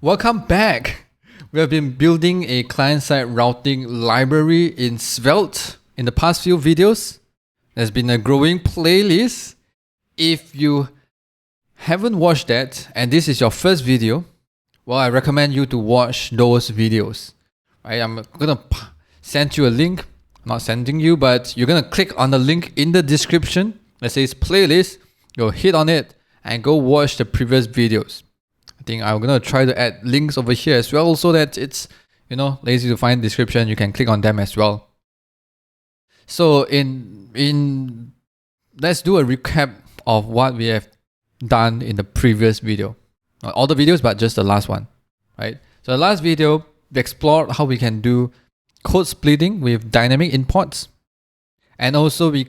Welcome back! We have been building a client-side routing library in Svelte in the past few videos. There's been a growing playlist. If you haven't watched that and this is your first video, well, I recommend you to watch those videos. Right? I'm gonna send you a link. I'm not sending you, but you're gonna click on the link in the description that says playlist. Go hit on it and go watch the previous videos. I think I'm gonna try to add links over here as well so that it's lazy to find description. You can click on them as well. So let's do a recap of what we have done in the previous video. Not all the videos, but just the last one, right? So the last video, we explored how we can do code splitting with dynamic imports. And also we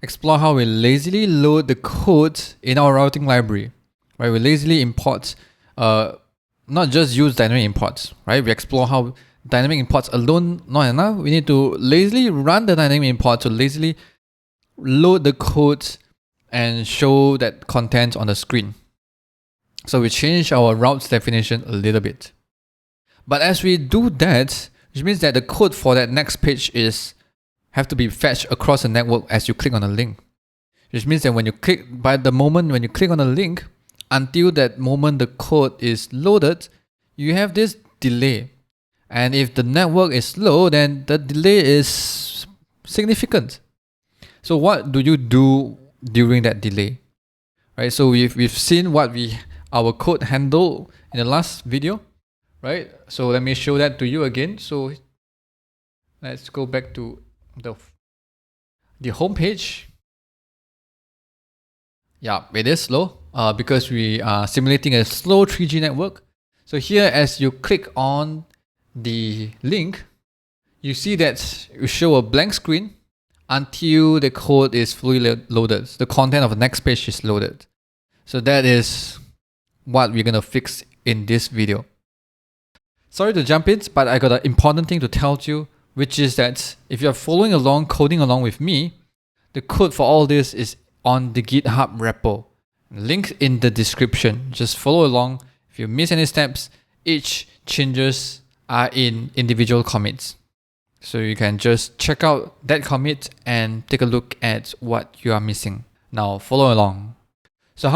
explore how we lazily load the code in our routing library, right? We lazily import, not just use dynamic imports, right? We explore how dynamic imports alone not enough. We need to lazily run the dynamic import to lazily load the code and show that content on the screen. So we change our routes definition a little bit. But as we do that, which means that the code for that next page have to be fetched across the network as you click on a link. Which means that by the moment when you click on a link, until that moment the code is loaded, you have this delay. And if the network is slow, then the delay is significant. So what do you do during that delay? Right? So we've seen what our code handled in the last video, right? So let me show that to you again. So let's go back to the home page. Yeah, it is slow because we are simulating a slow 3G network. So here, as you click on the link, you see that you show a blank screen until the code is fully loaded. The content of the next page is loaded. So that is what we're gonna fix in this video. Sorry to jump in, but I got an important thing to tell you, which is that if you're following along, coding along with me, the code for all this is on the GitHub repo. Link in the description. Just follow along. If you miss any steps, each changes are in individual commits. So you can just check out that commit and take a look at what you are missing. Now follow along. So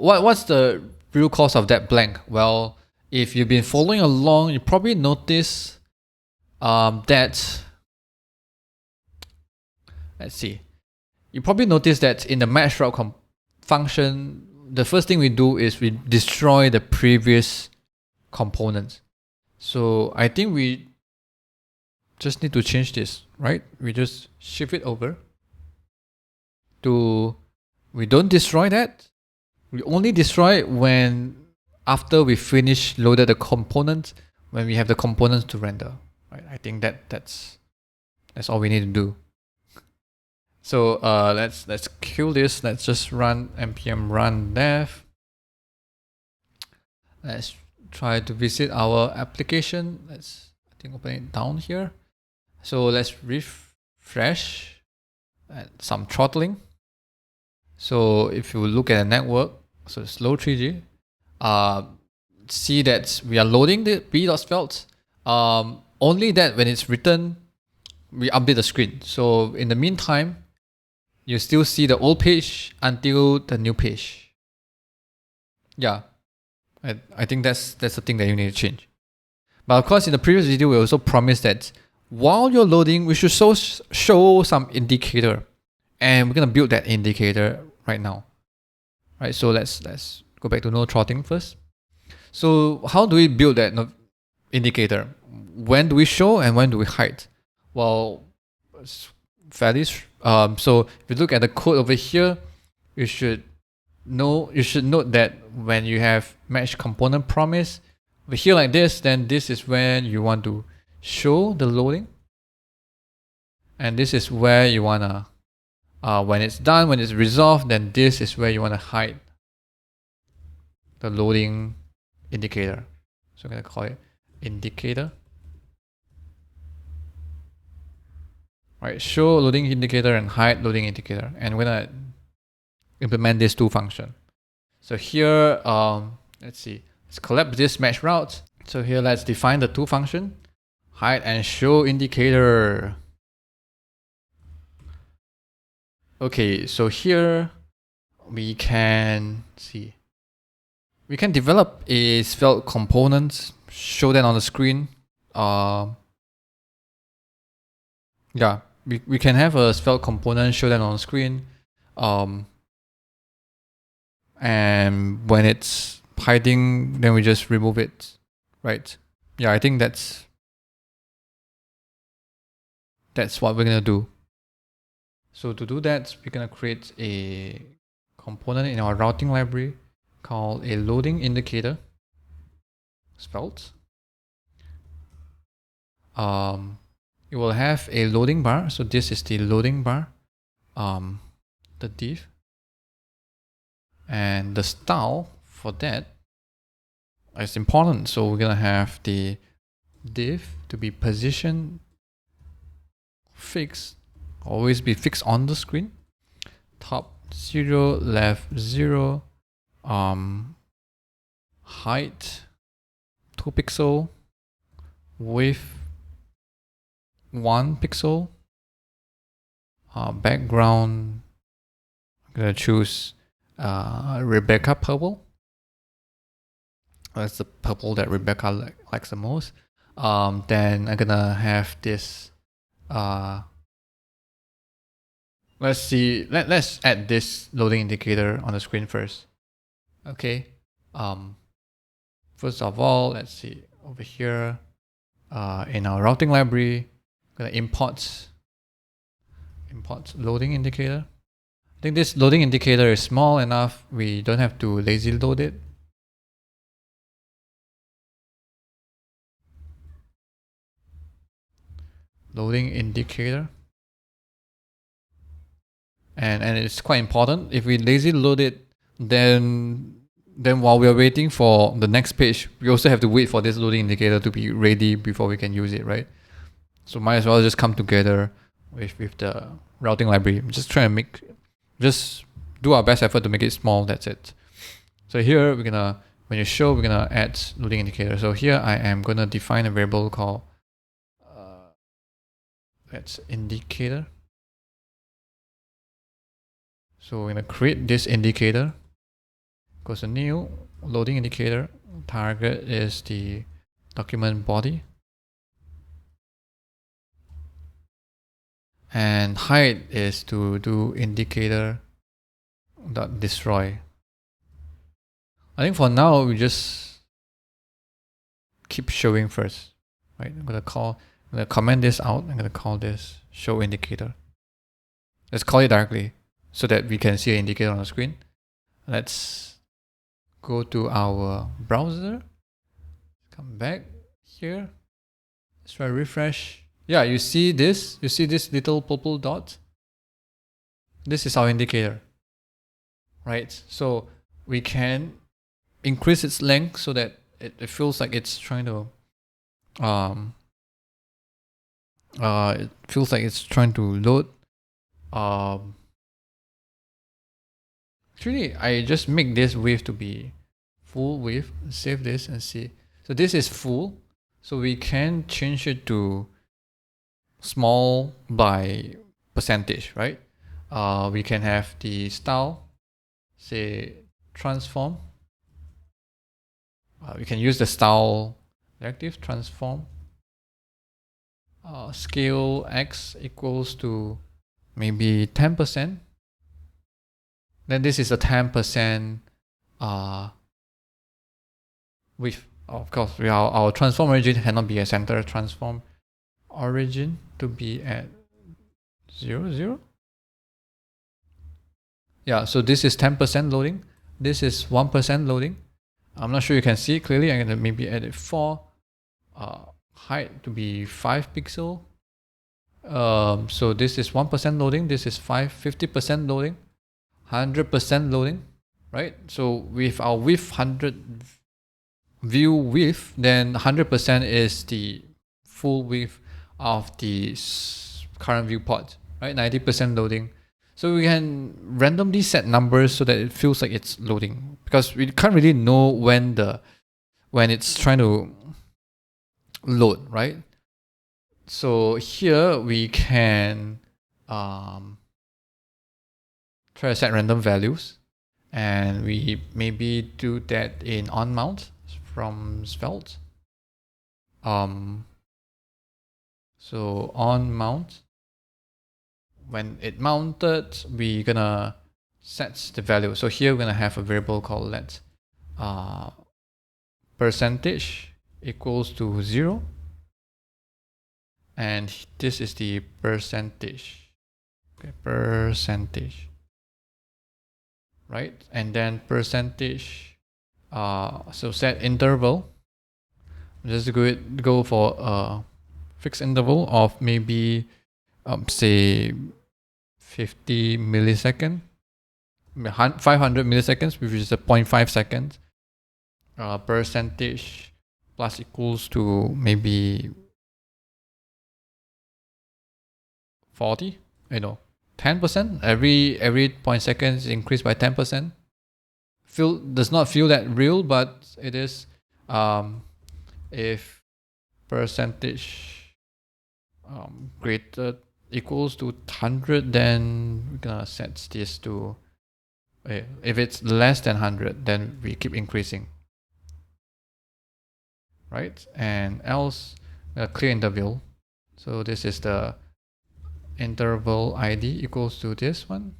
what's the real cause of that blank? Well, if you've been following along, you probably notice that, let's see. You probably notice that in the match route function, the first thing we do is we destroy the previous components. So I think we just need to change this, right? We just shift it over to, we don't destroy that. We only destroy it after we finish loaded the components, when we have the components to render. Right? I think that's all we need to do. So let's kill this. Let's just run npm run dev. Let's try to visit our application. Let's open it down here. So let's refresh and some throttling. So if you look at the network, so slow 3G, see that we are loading the b.svelte. Only that when it's written, we update the screen. So in the meantime, you still see the old page until the new page. Yeah, I think that's the thing that you need to change. But of course, in the previous video, we also promised that while you're loading, we should show some indicator. And we're gonna build that indicator right now. Right, so let's go back to no throttling first. So how do we build that indicator? When do we show and when do we hide? Well, it's fairly so if you look at the code over here, you should note that when you have match component promise over here like this, then this is when you want to show the loading, and this is where you wanna when it's done, when it's resolved, then this is where you wanna hide the loading indicator. So I'm gonna call it indicator. Right, show loading indicator and hide loading indicator, and we're gonna implement these two functions. So here, let's see, let's collapse this match route. So here, let's define the two function, hide and show indicator. Okay, so here we can see, we can develop a svelte component, show that on the screen. Yeah, we can have a svelte component, show that on the screen. And when it's hiding, then we just remove it, right? Yeah, I think that's what we're gonna do. So to do that, we're gonna create a component in our routing library called a loading indicator, svelte. It will have a loading bar. So this is the loading bar, the div, and the style for that is important. So we're gonna have the div to be position fixed, always be fixed on the screen. Top 0, left 0, height 2 pixel, width 1 pixel, background, I'm gonna choose Rebecca purple. That's the purple that Rebecca likes the most. Then I'm gonna have this. Let's see. Let's add this loading indicator on the screen first. Okay. First of all, let's see over here. In our routing library, I'm gonna import loading indicator. I think this loading indicator is small enough. We don't have to lazy load it. Loading indicator. And it's quite important. If we lazy load it, then while we are waiting for the next page, we also have to wait for this loading indicator to be ready before we can use it, right? So might as well just come together with the routing library. I'm just trying to just do our best effort to make it small. That's it. So here we're gonna, when you show, we're gonna add loading indicator. So here I am gonna define a variable called that's indicator. So we're gonna create this indicator. Goes to new loading indicator. Target is the document body. And hide is to do indicator dot destroy. I think for now we just keep showing first, right? I'm gonna comment this out. I'm gonna call this show indicator. Let's call it directly so that we can see an indicator on the screen. Let's go to our browser. Come back here. Let's try refresh. Yeah, you see this? You see this little purple dot? This is our indicator, right? So we can increase its length so that it feels like it's trying to it feels like it's trying to load. Actually, I just make this width to be full width. Save this and see. So this is full. So we can change it to small by percentage, right? We can have the style, say transform. We can use the style directive, transform. Scale X equals to maybe 10%. Then this is a 10% width. Of course, our transform origin cannot be a center. Transform origin to be at 0, 0. Yeah, so this is 10% loading. This is 1% loading. I'm not sure you can see it clearly. I'm gonna maybe edit 4. Height to be 5 pixel. So this is 1% loading. This is 50% loading. 100% loading, right? So with our width 100 view width, then 100% is the full width of the current viewport, right? 90% loading. So we can randomly set numbers so that it feels like it's loading, because we can't really know when it's trying to load, right? So here we can try to set random values, and we maybe do that in on mount from svelte. So on mount, when it mounted, we're gonna set the value. So here we're gonna have a variable called let percentage equals to 0, and this is the percentage. Okay, percentage, right? And then percentage. So set interval. Just go for a fixed interval of maybe say 50 millisecond, 500 milliseconds, which is a 0.5 seconds. Percentage plus equals to maybe 40, 10%. Every 0.2 is increased by 10%. Does not feel that real, but it is. If percentage greater equals to 100, then we're gonna set this to, if it's less than 100, then we keep increasing, right? And else clear interval. So this is the interval ID equals to this one.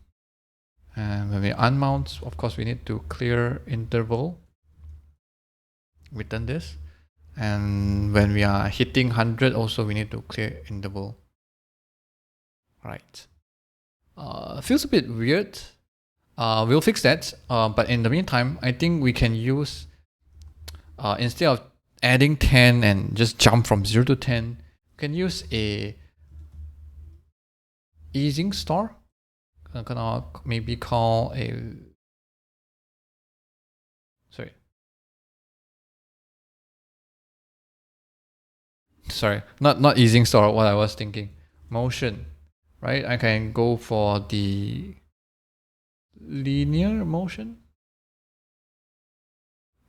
And when we unmount, of course we need to clear interval, return this. And when we are hitting 100 also we need to clear interval. Right. Feels a bit weird. We'll fix that. But in the meantime, I think we can use, instead of adding 10 and just jump from 0 to 10, we can use a easing store. I'm gonna maybe call a, not easing store, what I was thinking. Motion, right? I can go for the linear motion.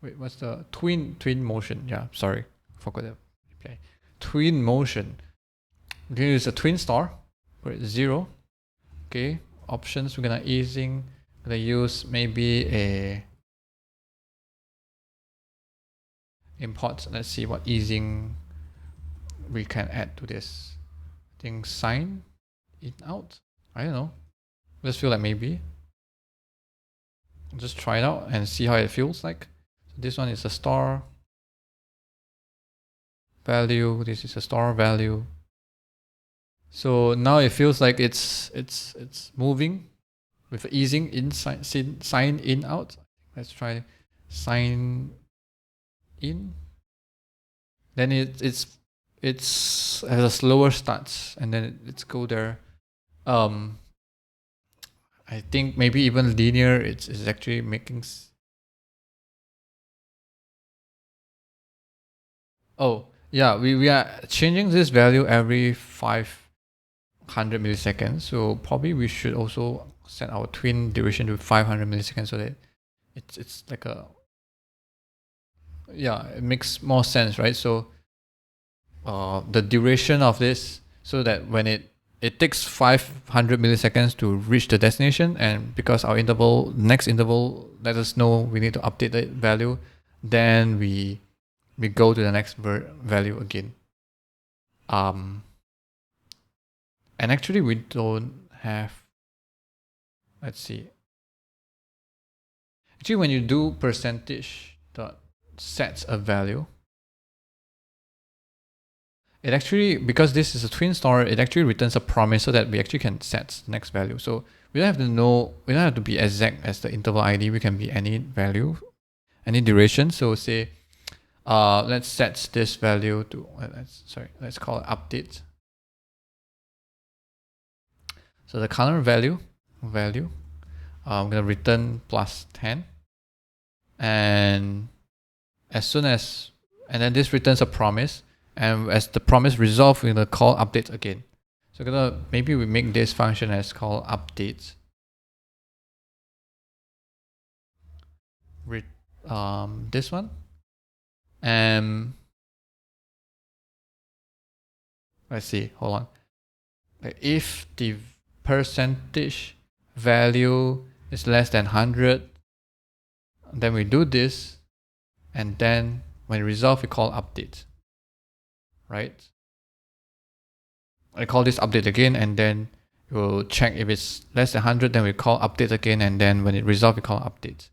Wait, what's the twin motion? Yeah, sorry, forgot that. Okay, twin motion. We can use a twin star. Put it 0. Okay, options. We're gonna easing. Gonna use maybe a import. Let's see what easing we can add to this. I think sign in out. I don't know. Just feel like maybe. Just try it out and see how it feels like. So this one is a star value. This is a star value. So now it feels like it's moving with easing in, sign in out. Let's try sign in. Then it's has a slower start, and then let's go there. I think maybe even linear it's actually making. Oh yeah, we are changing this value every 500 milliseconds. So probably we should also set our twin duration to 500 milliseconds so that it's like a, yeah, it makes more sense, right? So the duration of this, so that when it takes 500 milliseconds to reach the destination, and because our next interval let us know we need to update that value, then we go to the next value again. And actually we don't have, let's see. Actually, when you do percentage dot sets a value, it actually, because this is a twin star, it actually returns a promise so that we actually can set the next value. So we don't have to be exact as the interval ID. We can be any value, any duration. So say, let's set this value to, let's call it update. So the current value, I'm gonna return plus 10, and as soon as, and then this returns a promise, and as the promise resolve, we're gonna call update again. So maybe we make this function as call update. This one, and let's see, hold on. Like if the percentage value is less than 100, then we do this, and then when it resolve, we call update, right? I call this update again, and then we'll check if it's less than 100, then we call update again, and then when it resolve, we call update.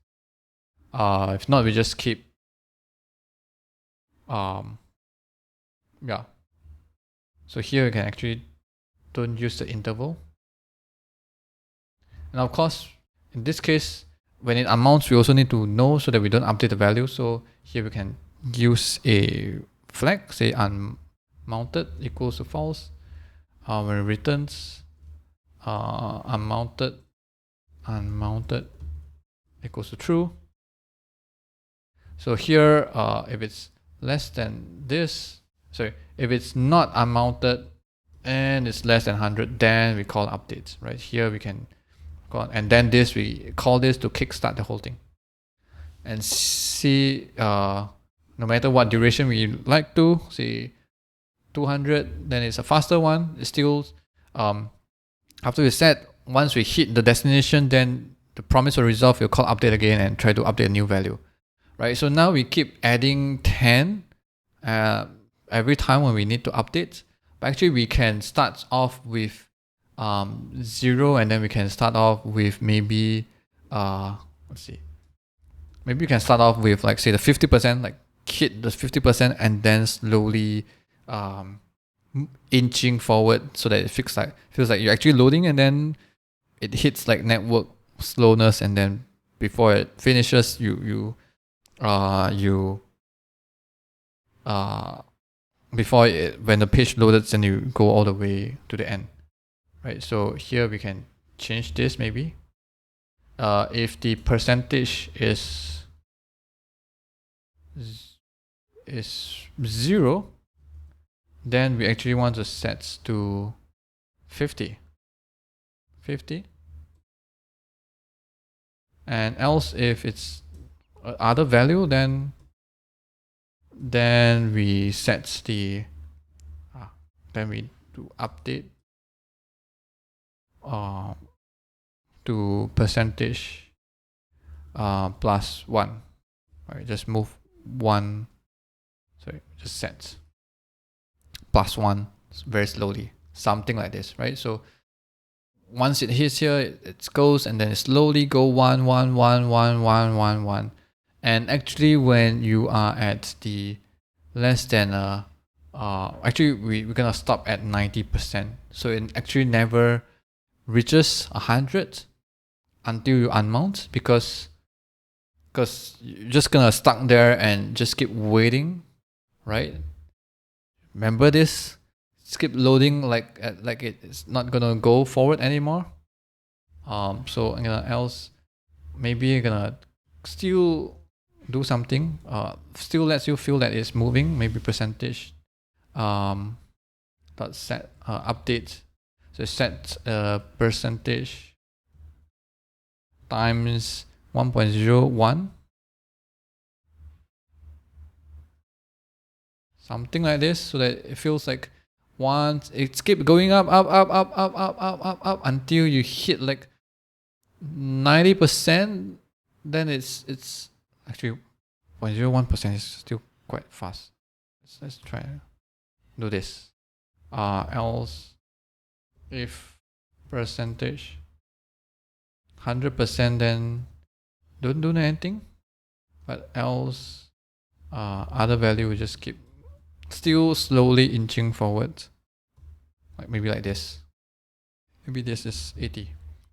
If not, we just keep yeah. So here you can actually don't use the interval. And of course, in this case, when it unmounts, we also need to know so that we don't update the value. So here we can use a flag, say unmounted equals to false. When it returns unmounted equals to true. So here, if it's less than this, sorry, if it's not unmounted and it's less than 100, then we call updates, right? Here we can call, and then this, we call this to kickstart the whole thing. And see, no matter what duration we like to, say 200, then it's a faster one. It's still, after we set, once we hit the destination, then the promise will resolve, we'll call update again and try to update a new value. Right, so now we keep adding 10 every time when we need to update. But actually, we can start off with 0, and then we can start off with maybe let's see. Maybe we can start off with, like, say the 50%, like hit the 50%, and then slowly inching forward so that it feels like you're actually loading, and then it hits like network slowness, and then before it finishes, when the page loaded, then you go all the way to the end, right? So here we can change this maybe. If the percentage is 0, then we actually want to set to 50. And else, if it's other value, then we set the then we do update to percentage plus 1. Right, just move 1, sorry, just set plus 1 very slowly, something like this, right? So once it hits here, it goes, and then it slowly go 1, 1, 1, 1, 1, 1, 1. And actually, when you are at the less than actually we're gonna stop at 90%. So it actually never reaches 100 until you unmount, because you're just gonna stuck there and just keep waiting, right? Remember this? Just keep loading like it's not gonna go forward anymore. So I'm gonna else, maybe you're gonna still do something, still lets you feel that it's moving, maybe percentage dot set update. So set percentage times 1.01, something like this, so that it feels like once it keeps going up until you hit like 90%, then it's actually 0.01% is still quite fast. Let's try do this. Else, if percentage 100%, then don't do anything. But else, other value will just keep still slowly inching forward, like maybe like this. Maybe this is 80.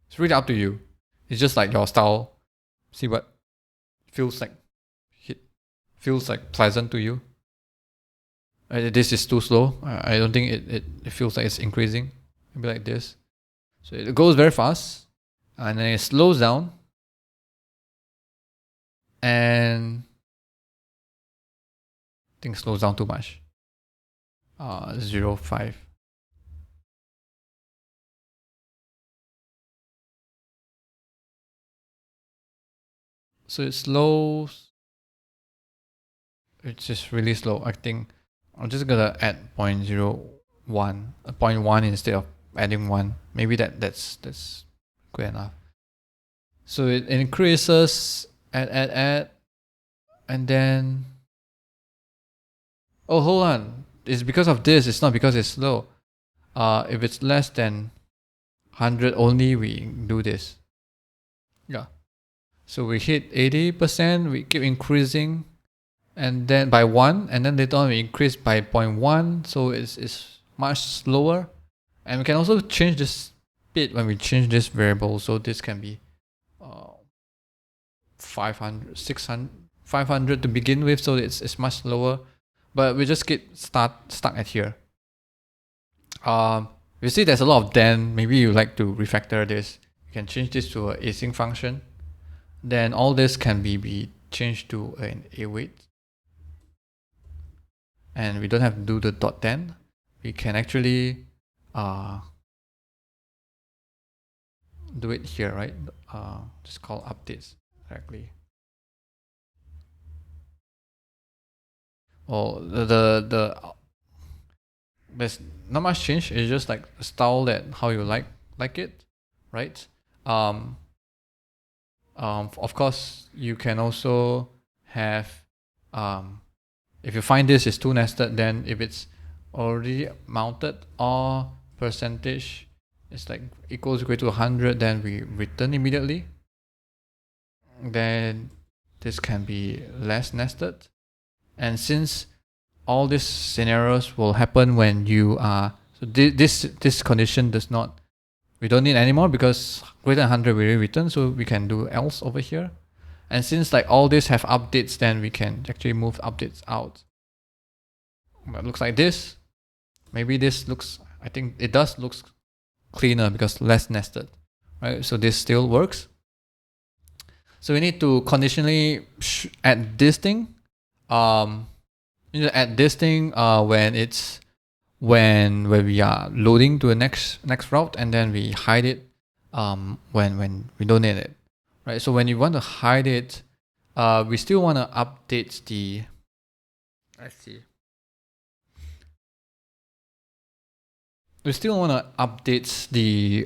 It's really up to you. It's just like your style. See what feels like pleasant to you. This is too slow. I don't think it feels like it's increasing. Maybe like this. So it goes very fast, and then it slows down, and I think slows down too much. 0.5. So it slows. It's just really slow. I think I'm just gonna add 0.01 0.1 instead of adding 1. Maybe that's good enough. So it increases, add, and then, oh, hold on. It's because of this. It's not because it's slow. If it's less than 100 only, we do this. Yeah. So we hit 80%, we keep increasing, and then by 1, and then later on we increase by 0.1, so it's much slower. And we can also change this speed when we change this variable, so this can be 500, 600, 500 to begin with, so it's much slower, but we just get stuck at here. You see there's a lot of then, maybe you like to refactor this. You can change this to an async function. Then all this can be changed to an await. And we don't have to do the .then. We can actually do it here, right? Just call updates directly. Oh, there's not much change. It's just like a style that how you like it, right? Of course, you can also have if you find this is too nested, then if it's already mounted or percentage is like equals to 100, then we return immediately. Then this can be less nested, and since all these scenarios will happen when you are this condition does not, we don't need anymore because greater than 100 we already return, so we can do else over here. And since like all these have updates, then we can actually move updates out. It looks like this. Maybe this looks, I think it does looks cleaner because less nested, right? So this still works. So we need to conditionally add this thing. You need to add this thing when it's when we are loading to the next route, and then we hide it when we don't need it, right? So when you want to hide it, we still want to update the, let's see, we still want to update the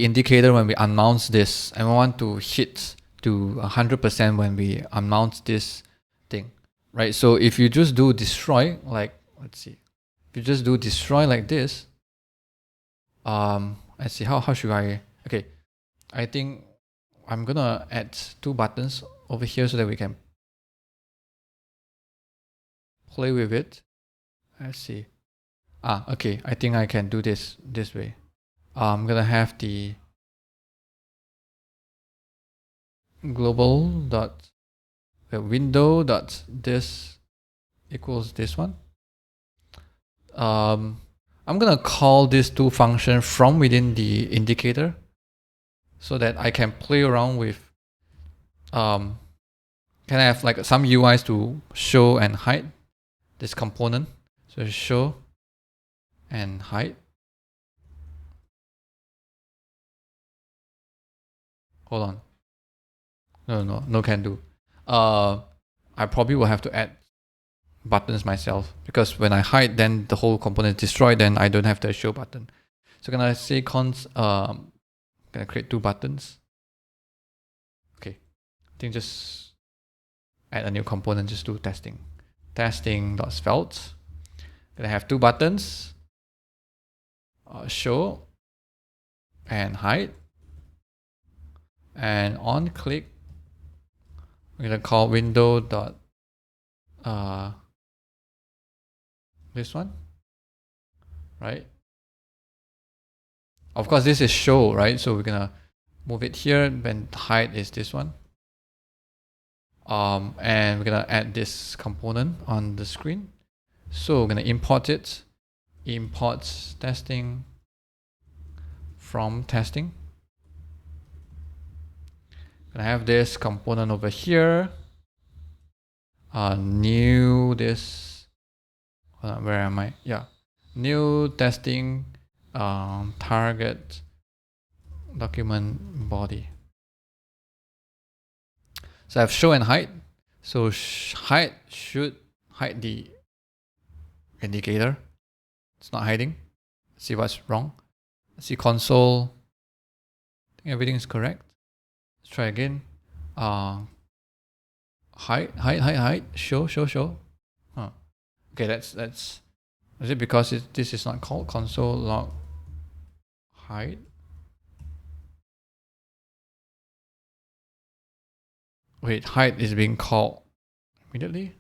indicator when we unmount this, and we want to hit to 100% when we unmount this thing, right? So if you just do destroy, like, let's see, if you just do destroy like this, let's see, how should I, okay, I think I'm gonna add 2 buttons over here so that we can play with it. Let's see. Okay, I think I can do this way. I'm gonna have the global dot window dot this equals this one. I'm gonna call these 2 functions from within the indicator so that I can play around with can I have like some UIs to show and hide this component. So show and hide. Hold on. No can do. I probably will have to add buttons myself, because when I hide, then the whole component is destroyed, then I don't have the show button. So can I say cons gonna create 2 buttons. Okay, I think just add a new component, just do testing. Testing.svelte. Gonna have 2 buttons, show and hide. And on click, we're gonna call window dot this one, right? Of course, this is show, right? So we're gonna move it here, and hide is this one. And we're gonna add this component on the screen. So we're gonna import it. Import testing from testing. Gonna have this component over here. New this. Where am I? Yeah, new testing target document body. So I have show and hide. So hide should hide the indicator. It's not hiding. Let's see what's wrong. Let's see console. I think everything is correct. Let's try again. Hide. Show. Huh. Okay, that's. Is it because this is not called console log hide? Wait, hide is being called immediately?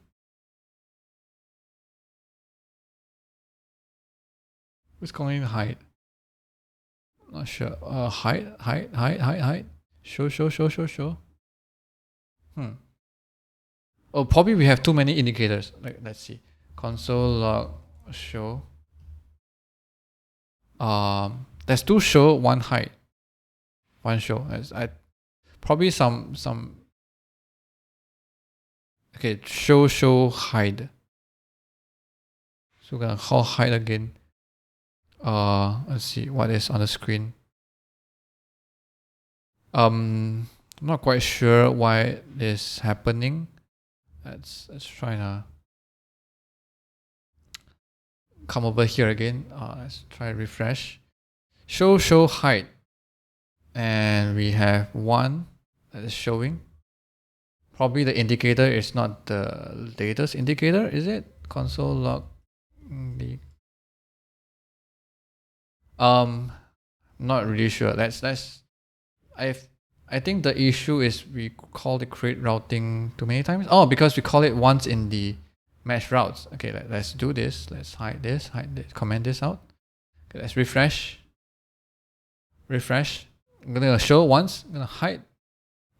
Who's calling hide? Not sure. Hide. Show. Oh, probably we have too many indicators. Let's see. Console log show. There's 2 show, 1 hide. 1 show. I probably some. Okay, show hide. So we're gonna call hide again. Let's see what is on the screen. I'm not quite sure why this is happening. Let's try to come over here again. Let's try refresh. Show hide, and we have 1 that is showing. Probably the indicator is not the latest indicator, is it? Console log. Not really sure. I think the issue is we call the create routing too many times. Oh, because we call it once in the mesh routes. Okay, let's do this. Let's hide this, comment this out. Okay, let's refresh. I'm gonna show once, I'm gonna hide.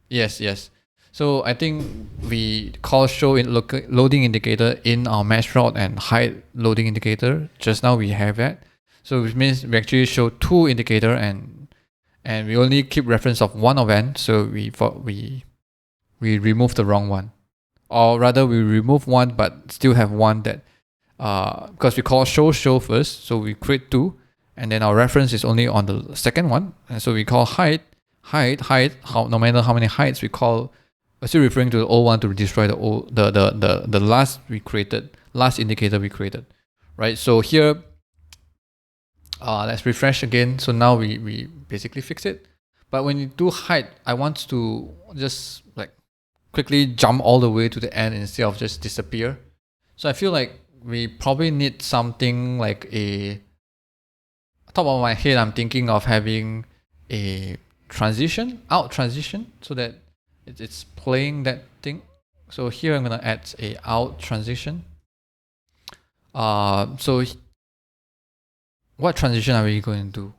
Yes. So I think we call show in loading indicator in our mesh route and hide loading indicator. Just now we have that. So which means we actually show 2 indicator and we only keep reference of 1 of n. So we remove the wrong one, or rather we remove 1 but still have 1 that because we call show first, so we create 2, and then our reference is only on the second one, and so we call hide. No matter how many hides we call, we're still referring to the old one to destroy the last indicator we created, right? So here. Let's refresh again. So now we basically fix it. But when you do hide, I want to just like quickly jump all the way to the end instead of just disappear. So I feel like we probably need something like top of my head, I'm thinking of having a out transition, so that it's playing that thing. So here I'm gonna add a out transition. So what transition are we going to do?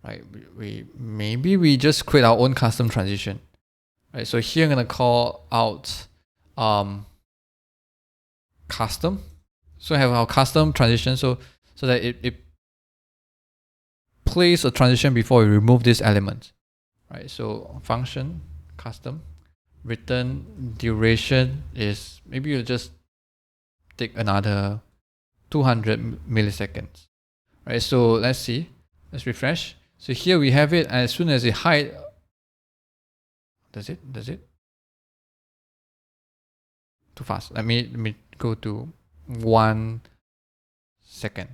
Right, maybe we just create our own custom transition. Right, so here I'm gonna call out custom. So I have our custom transition, so that it plays a transition before we remove this element. Right, so function custom return duration is, maybe you'll just take another 200 milliseconds. Right, so let's see. Let's refresh. So here we have it. As soon as it hide, does it? Too fast. Let me go to 1 second.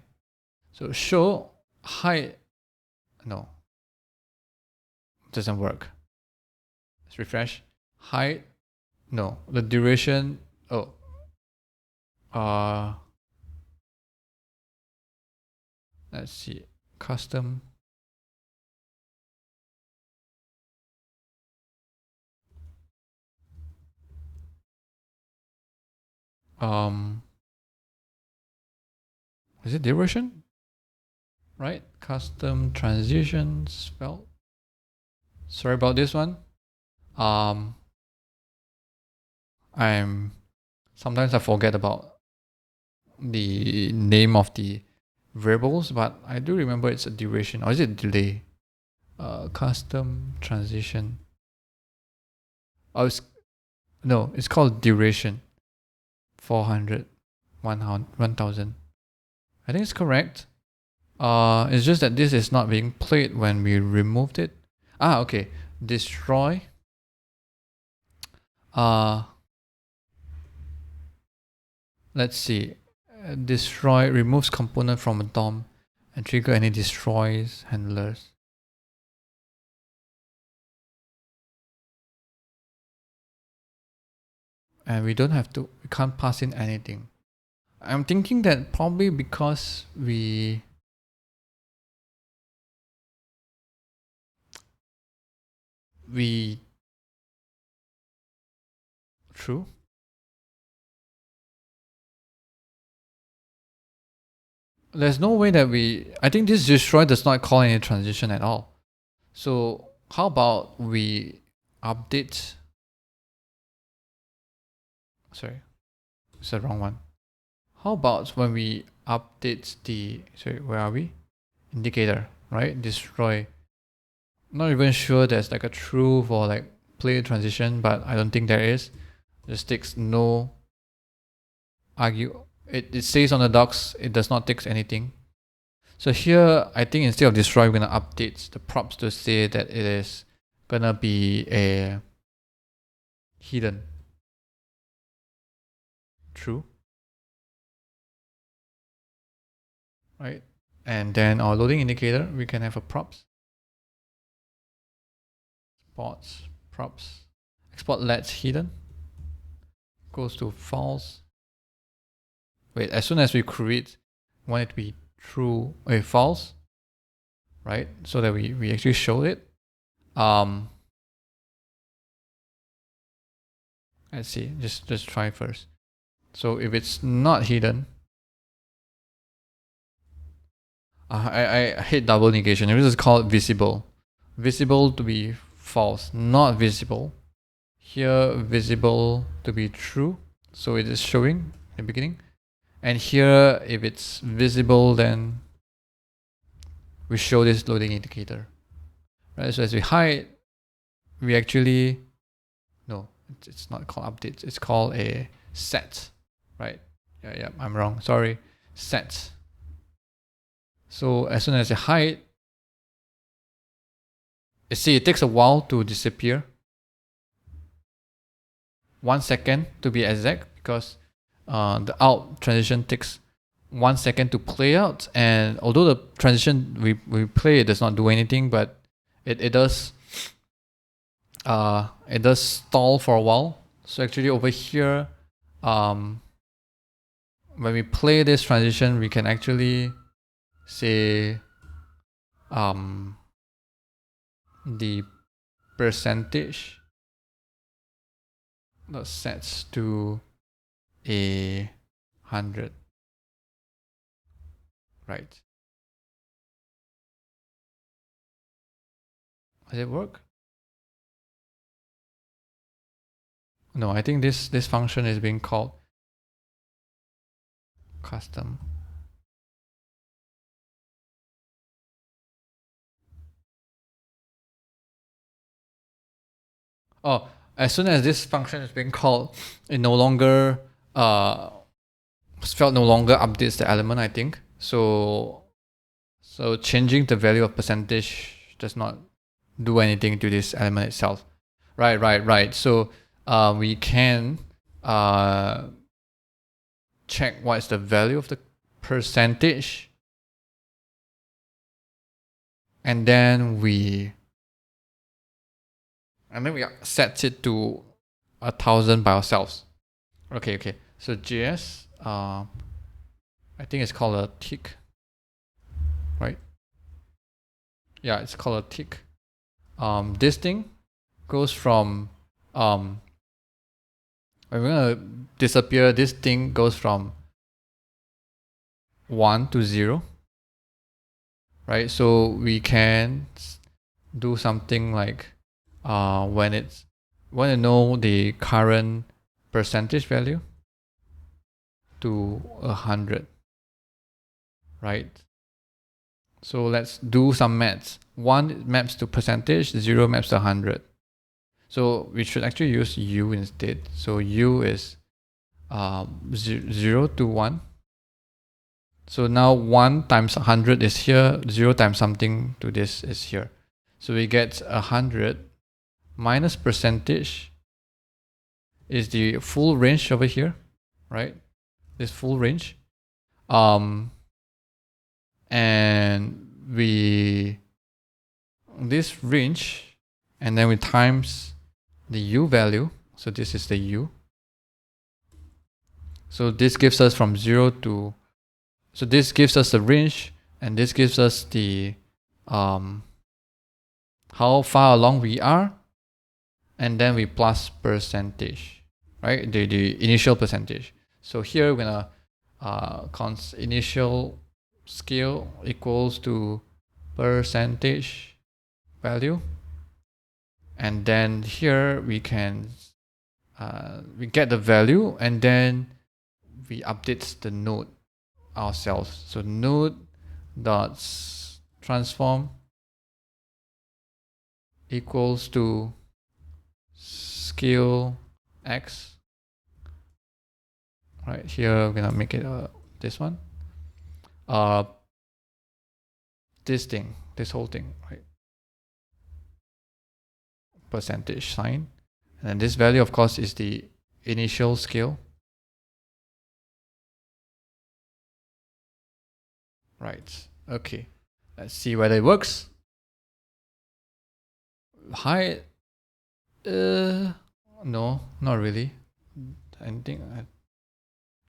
So show hide. No, doesn't work. Let's refresh. Hide. No, the duration. Oh. Let's see. Custom. Is it duration? Right? Custom transitions. Well, sorry about this one. Sometimes I forget about the name of the variables, but I do remember it's a duration, or is it delay? Custom transition. Oh, it's called duration. 400, 1000. I think it's correct. It's just that this is not being played when we removed it. Okay. Destroy. let's see. Destroy removes component from a DOM and trigger any destroys handlers. And we can't pass in anything. I'm thinking that probably because true. There's no way that I think this destroy does not call any transition at all. So how about we update, sorry, it's the wrong one. How about when we update where are we? Indicator, right? Destroy. Not even sure there's like a true for like play transition, but I don't think there is. Just takes no argue. It says on the docs, it does not take anything. So here, I think instead of destroy, we're gonna update the props to say that it is gonna be a hidden. True. Right? And then our loading indicator, we can have a props. Spots, props. Export let's hidden. Goes to false. Wait, as soon as we create, we want it to be true, false. Right? So that we actually show it. Let's see, just try first. So if it's not hidden, I hate double negation. This is called visible. Visible to be false, not visible. Here, visible to be true. So it is showing in the beginning. And here, if it's visible, then we show this loading indicator. Right? So as we hide, we actually, no, it's not called update. It's called a set, right? Yeah, I'm wrong. Sorry, set. So as soon as I hide, you see it takes a while to disappear. 1 second to be exact, because the out transition takes 1 second to play out. And although the transition we play, it does not do anything, but it does stall for a while. So actually over here, when we play this transition, we can actually say the percentage that sets to 100, right? Does it work? No, I think this function is being called custom. Oh, as soon as this function is being called, it no longer svelte no longer updates the element, I think. So changing the value of percentage does not do anything to this element itself. Right. So we can check what is the value of the percentage, and then we set it to 1,000 by ourselves. Okay. So JS, I think it's called a tick, right? Yeah, it's called a tick. This thing goes from when we're gonna disappear, this thing goes from 1 to 0, right? So we can do something like when it's want to know the current percentage value to 100, right? So let's do some maths. 1 maps to percentage, 0 maps to 100. So we should actually use U instead. So U is 0 to 1. So now 1 times 100 is here, 0 times something to this is here. So we get 100 minus percentage is the full range over here, right? this full range. And this range, and then we times the u value. So this is the u. So this gives us from 0 to, so this gives us the range, and this gives us the how far along we are, and then we plus percentage, right? The initial percentage. So here we're gonna initial scale equals to percentage value, and then here we can we get the value, and then we update the node ourselves. So node dot transform equals to scale x. Right here, we're gonna make it this one. This thing, this whole thing, right? Percentage sign, and then this value, of course, is the initial scale. Right. Okay. Let's see whether it works. Height. No, not really. I think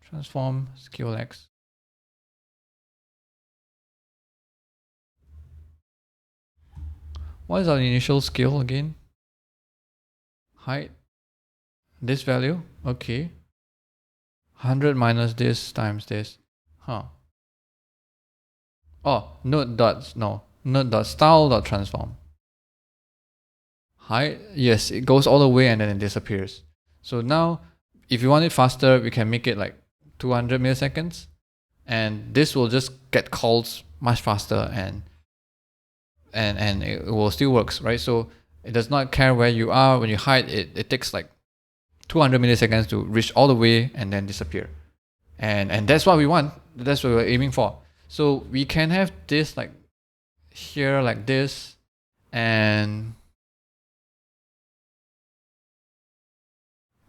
transform scale x. What is our initial scale again? Height. This value. Okay. 100 minus this times this. Huh. Oh, node dot style dot transform. Height, yes, it goes all the way and then it disappears. So now, if you want it faster, we can make it like 200 milliseconds, and this will just get called much faster, and it will still works, right? So it does not care where you are when you hide it. It takes like 200 milliseconds to reach all the way and then disappear, and that's what we want. That's what we're aiming for. So we can have this like here like this, and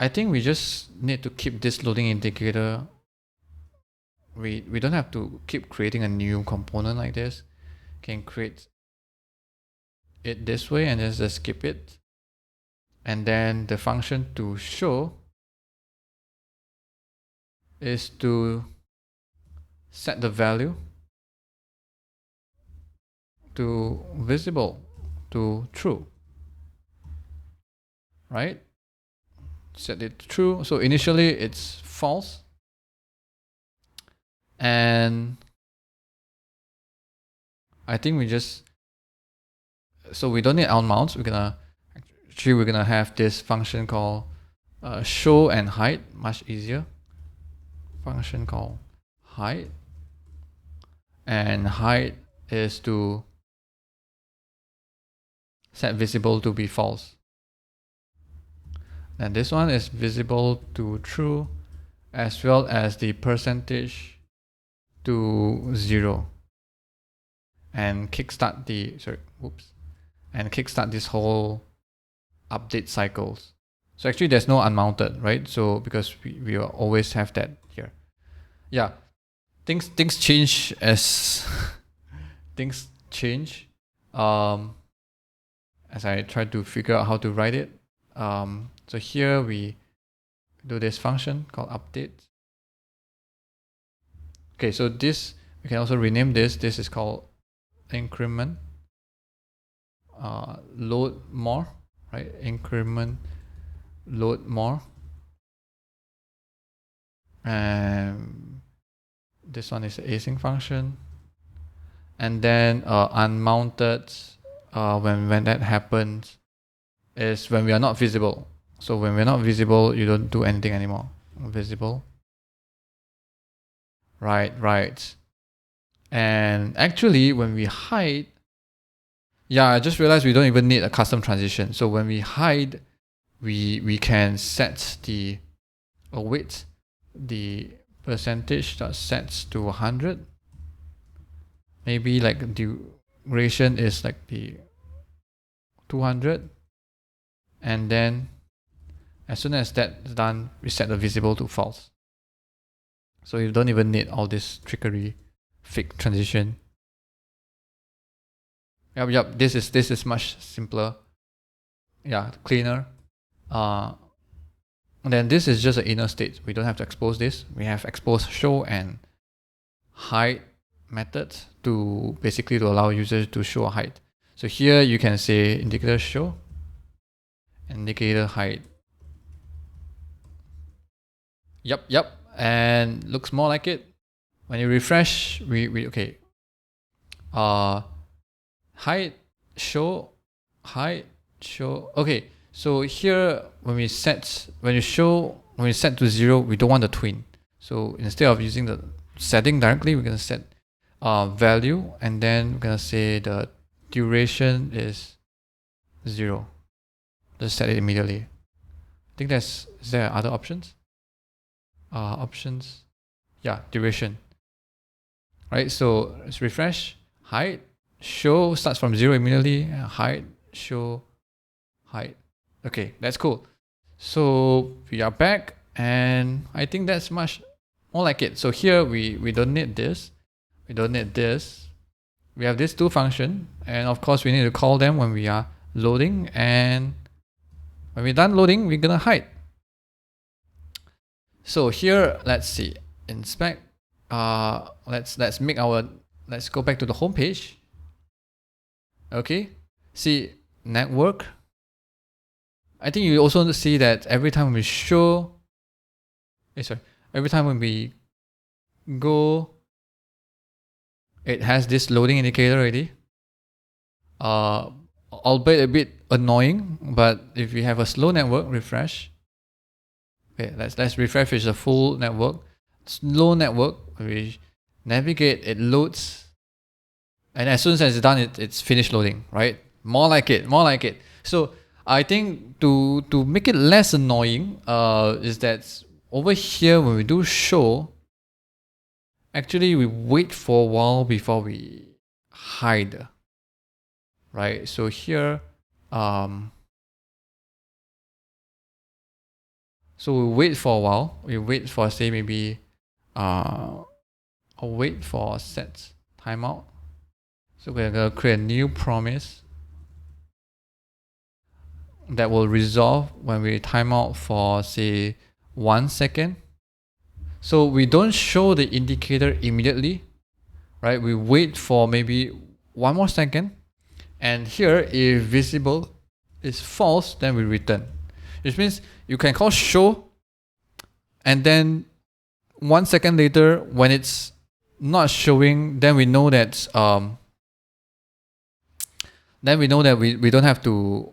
I think we just need to keep this loading indicator. We don't have to keep creating a new component like this. Can create it this way and just skip it. And then the function to show is to set the value to visible to true, right? Set it to true. So initially it's false, and I think we just, so we don't need outmounts. We're gonna have this function called show and hide, much easier. Function called hide, and hide is to set visible to be false. And this one is visible to true, as well as the percentage to 0. And kickstart kickstart this whole update cycles. So actually there's no unmounted, right? So because we always have that here. Yeah, things change as things change as I try to figure out how to write it. So here we do this function called update. Okay, so this, we can also rename this. This is called increment load more, right? Increment load more. And this one is the async function. And then unmounted, when that happens, is when we are not visible. So when we're not visible, you don't do anything anymore. Visible. Right. And actually, when we hide, yeah, I just realized we don't even need a custom transition. So when we hide, we can set the width, the percentage that sets to 100. Maybe like duration is like the 200. And then as soon as that's done, we set the visible to false. So you don't even need all this trickery, fake transition. Yep. This is much simpler. Yeah, cleaner. And then this is just an inner state. We don't have to expose this. We have expose, show, and hide methods to basically to allow users to show or hide. So here you can say indicator show, indicator hide. Yep. And looks more like it. When you refresh, we okay. Hide, show, hide, show. Okay, so here when we set to 0, we don't want the twin. So instead of using the setting directly, we're gonna set value, and then we're gonna say the duration is 0. Just set it immediately. I think is there other options? Options, yeah, duration. Right, so let's refresh. Hide, show starts from 0 immediately. Hide, show, hide. Okay, that's cool. So we are back, and I think that's much more like it. So here we don't need this. We don't need this. We have these two functions, and of course we need to call them when we are loading, and when we're done loading, we're gonna hide. So here, let's see, inspect. Let's go back to the home page. Okay, see network. I think you also see that every time we show, every time when we go, it has this loading indicator already. Albeit a bit annoying, but if we have a slow network, refresh. Okay, let's refresh with a full network. Slow network, we navigate, it loads, and as soon as it's done, it's finished loading, right? More like it. So I think to make it less annoying, is that over here when we do show, actually we wait for a while before we hide, right? So here, so we wait for a while. We wait for, say, maybe I'll wait for set timeout. So we're gonna create a new promise that will resolve when we timeout for, say, 1 second. So we don't show the indicator immediately, right? We wait for maybe 1 more second, and here if visible is false, then we return. Which means you can call show, and then 1 second later, when it's not showing, then we know that we don't have to.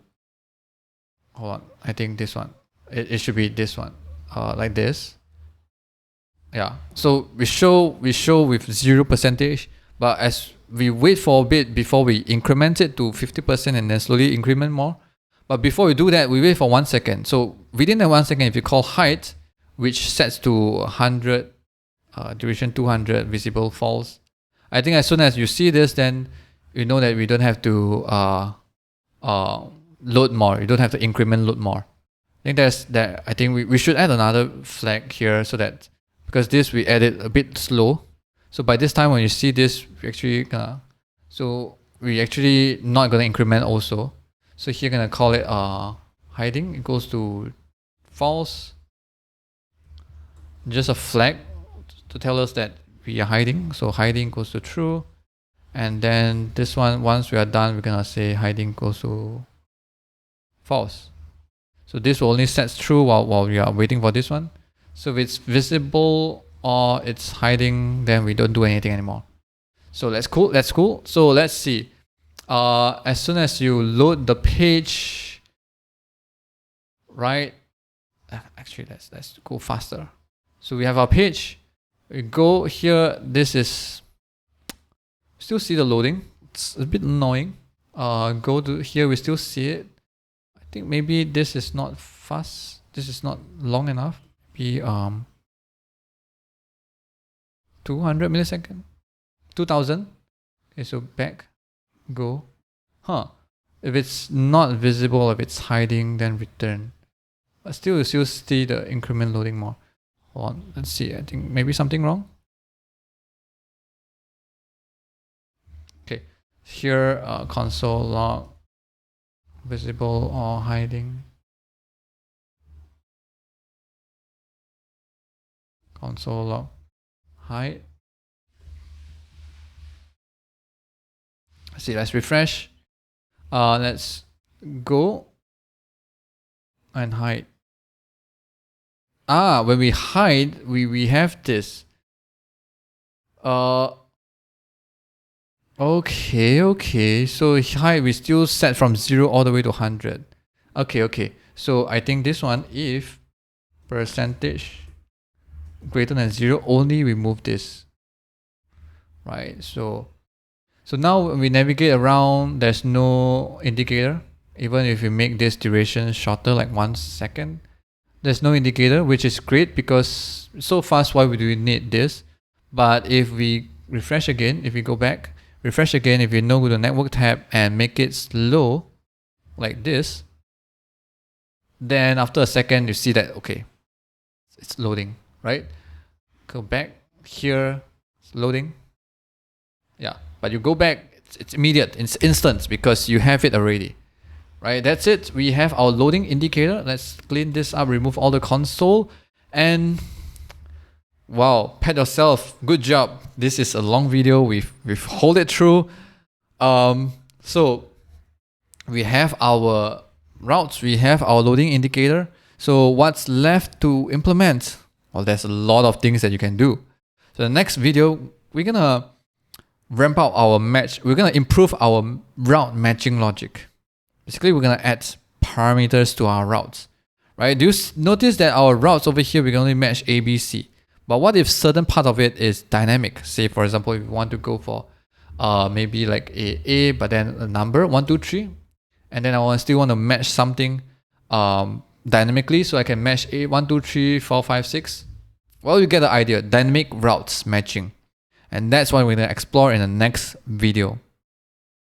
Hold on, I think this one. It should be this one, like this. Yeah. So we show with 0%, but as we wait for a bit before we increment it to 50% and then slowly increment more. But before we do that, we wait for 1 second. So within that 1 second, if you call height, which sets to 100, duration 200, visible false, I think as soon as you see this, then you know that we don't have to load more. You don't have to increment load more. I think I think we should add another flag here, so that because this we added a bit slow. So by this time when you see this, we actually not gonna increment also. So here gonna call it hiding equals to false. Just a flag to tell us that we are hiding. So hiding equals to true. And then this one, once we are done, we're gonna say hiding equals to false. So this will only set true while we are waiting for this one. So if it's visible or it's hiding, then we don't do anything anymore. So that's cool. So let's see. As soon as you load the page, right? Actually, let's go faster. So we have our page. We go here. This is still see the loading. It's a bit annoying. Go to here. We still see it. I think maybe this is not fast. This is not long enough. Be 200 millisecond, 2000. Okay, so back, go. If it's not visible, if it's hiding, then return. But still, you still see the increment loading more. Hold on, let's see. I think maybe something wrong. Okay, here console log visible or hiding. Console log hide. See, let's refresh. Let's go and hide. When we hide, we have this. Okay. So hide, we still set from 0 all the way to 100. Okay. So I think this one, if percentage greater than 0, only remove this. Right, so now when we navigate around, there's no indicator. Even if we make this duration shorter, like 1 second, there's no indicator, which is great because so fast, why do we need this? But if we refresh again, if we go back, refresh again, if we go to the network tab and make it slow, like this, then after a second, you see that, okay, it's loading, right? Go back here, it's loading. Yeah, but you go back, it's immediate, it's instant because you have it already. Right, that's it. We have our loading indicator. Let's clean this up, remove all the console, and wow, pat yourself. Good job. This is a long video. We've hold it through. So we have our routes, we have our loading indicator. So what's left to implement? Well, there's a lot of things that you can do. So the next video, we're gonna ramp up our match. We're gonna improve our route matching logic. Basically, we're gonna add parameters to our routes, right? Do you notice that our routes over here, we can only match A, B, C. But what if certain part of it is dynamic? Say, for example, if you want to go for maybe like A, but then a number 1, 2, 3, and then I still want to match something dynamically, so I can match A 1, 2, 3, 4, 5, 6. Well, you get the idea. Dynamic routes matching, and that's what we're gonna explore in the next video.